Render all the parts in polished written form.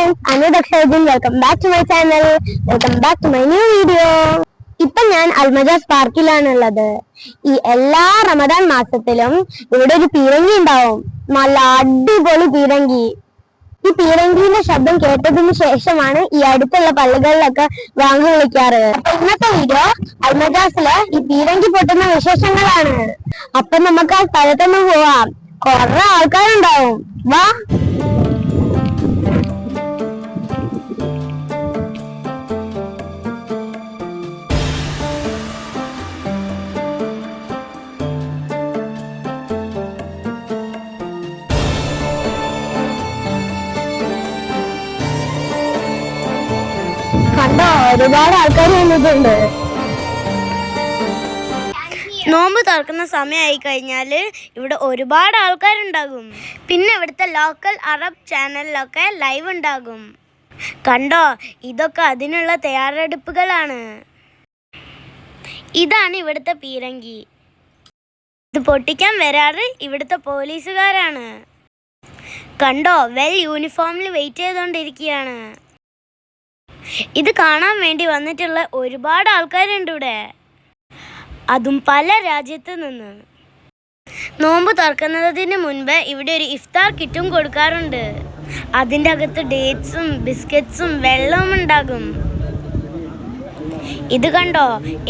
friends, Anudakshajin. Welcome back to my channel. Welcome back to my new video. ഇപ്പൊ ഞാൻ Al Majaz പാർക്കിലാണുള്ളത്. ഈ എല്ലാ റമദാൻ മാസത്തിലും ഇവിടെ ഒരു പീരങ്കി ഉണ്ടാവും. നല്ല അടിപൊളി പീരങ്കി. ഈ പീരങ്കിന്റെ ശബ്ദം കേട്ടതിന് ശേഷമാണ് ഈ അടുത്തുള്ള പള്ളികളിലൊക്കെ വാങ്ങി വിളിക്കാറ്. അപ്പൊ ഇന്നത്തെ വീഡിയോ അൽമജാസിലെ ഈ പീരങ്കി പൊട്ടുന്ന വിശേഷങ്ങളാണ്. അപ്പൊ നമുക്ക് ആ സ്ഥലത്തൊന്ന് പോവാം. കുറെ ആൾക്കാരുണ്ടാവും. വാ. കണ്ടോ, ഒരുപാട് ആൾക്കാർ വന്നിട്ടുണ്ട്. നോമ്പ് തുറക്കുന്ന സമയമായി കഴിഞ്ഞാൽ ഇവിടെ ഒരുപാട് ആൾക്കാരുണ്ടാകും. പിന്നെ ഇവിടുത്തെ ലോക്കൽ അറബ് ചാനലിലൊക്കെ ലൈവ് ഉണ്ടാകും. കണ്ടോ, ഇതൊക്കെ അതിനുള്ള തയ്യാറെടുപ്പുകളാണ്. ഇതാണ് ഇവിടുത്തെ പീരങ്കി. ഇത് പൊട്ടിക്കാൻ വരാറ് ഇവിടുത്തെ പോലീസുകാരാണ്. കണ്ടോ, വെൽ യൂണിഫോമിൽ വെയിറ്റ് ചെയ്തുകൊണ്ടിരിക്കുകയാണ്. ഇത് കാണാൻ വേണ്ടി വന്നിട്ടുള്ള ഒരുപാട് ആൾക്കാരുണ്ട് ഇവിടെ, അതും പല രാജ്യത്ത് നിന്ന്. നോമ്പ് തുറക്കുന്നതിന് മുൻപ് ഇവിടെ ഒരു ഇഫ്താർ കിറ്റും കൊടുക്കാറുണ്ട്. അതിൻ്റെ അകത്ത് ഡേറ്റ്സും ബിസ്ക്കറ്റ്സും വെള്ളവും ഉണ്ടാകും. ഇത് കണ്ടോ,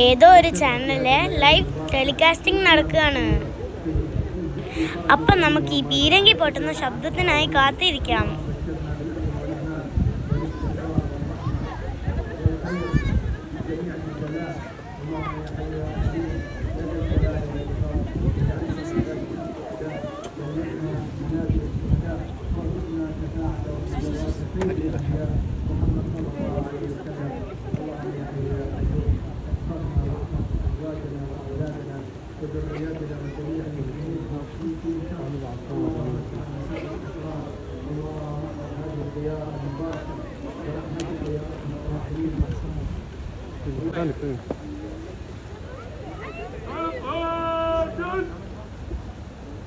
ഏതോ ഒരു ചാനലിലെ ലൈവ് ടെലികാസ്റ്റിംഗ് നടക്കുകയാണ്. അപ്പം നമുക്ക് ഈ പീരങ്കി പൊട്ടുന്ന ശബ്ദത്തിനായി കാത്തിരിക്കാം.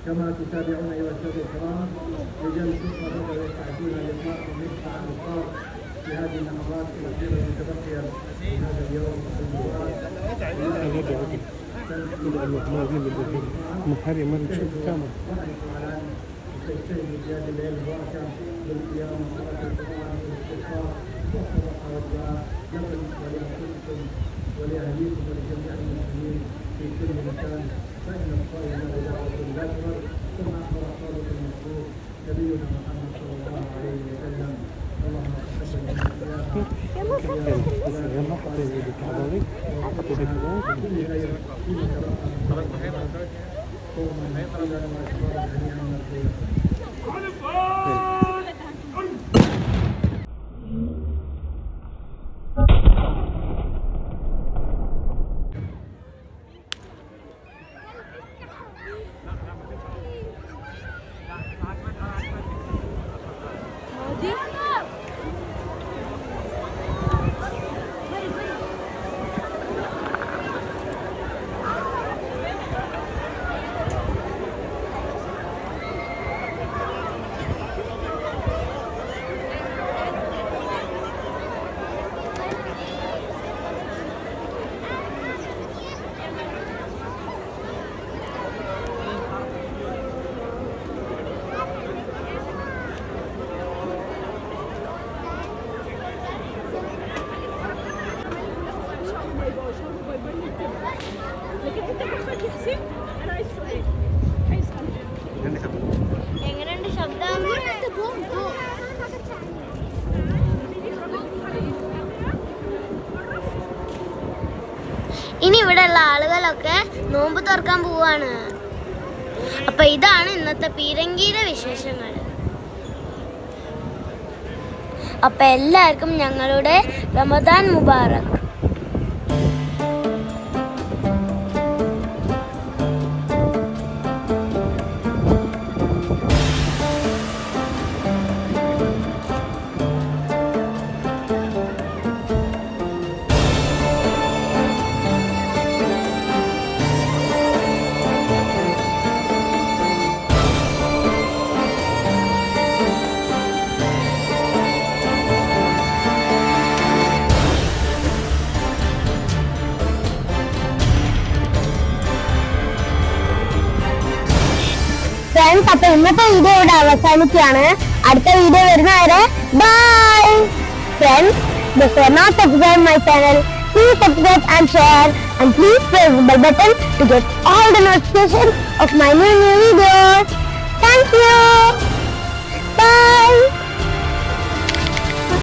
كما تتابعون أيها الأخوة الكرام رجال الشرطة بدأوا يستعدون لإطلاق مدفع الأنصار في هذه اللحظات الأخيرة المتبقية من هذا اليوم تجتهد في هذه الليالي المباركة بالقيام بصلاة القرآن والاستغفار والصدقة والدعاء لكم ولأنفسكم ولأهليكم ولجميع المسلمين في كل مكان فإن الصائم له دعوة لا ترد ثم أخبر الصادق المصدوق نبينا محمد صلى الله عليه وسلم اللهم تقبل എങ്ങനെയുണ്ട് ശബ്ദം? ഇനി ഇവിടെയുള്ള ആളുകളൊക്കെ നോമ്പ് തുറക്കാൻ പോവാണ്. അപ്പൊ ഇതാണ് ഇന്നത്തെ പീരങ്കിയുടെ വിശേഷങ്ങൾ. അപ്പൊ എല്ലാവർക്കും ഞങ്ങളുടെ റമദാൻ മുബാറക്. ഇന്നത്തെ വീഡിയോ ഇവിടെ അവസാനിക്കുകയാണ്. അടുത്ത വീഡിയോ വരുന്നവരെ by. Friends, if you are not subscribed my channel, please subscribe and share, and please press the bell button to get all the notifications of my new videos. Thank you. Bye.